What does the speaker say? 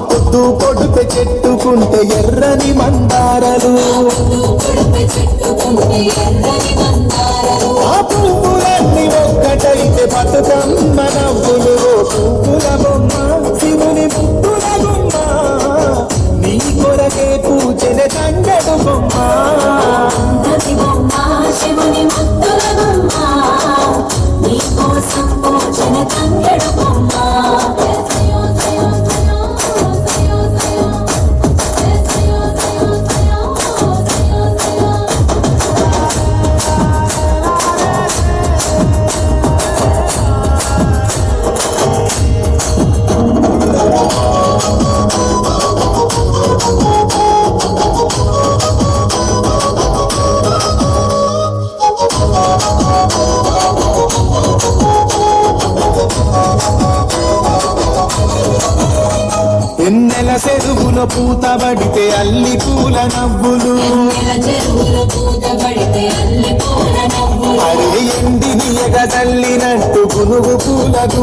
పొద్దు పొడుపు చెట్టుకుంటే ఎర్రని మందారలు ఆ పువ్వులన్నీ ఒక్కటైతే బతుకమ్మ నవ్వులు పువ్వుల బొమ్మ శివుని పుట్టుల బొమ్మ నీ కొరకే పూజన తంగడు బొమ్మ శివుని ముద్దుల బొమ్మ నీ కోసం పూజన తంగడు బొమ్మ ఎన్నెల చెరువులో పూతబడితే అల్లి పూల నవ్వులు అరే ఎండిని ఎగ చల్లినట్టు పునుగు పూలకు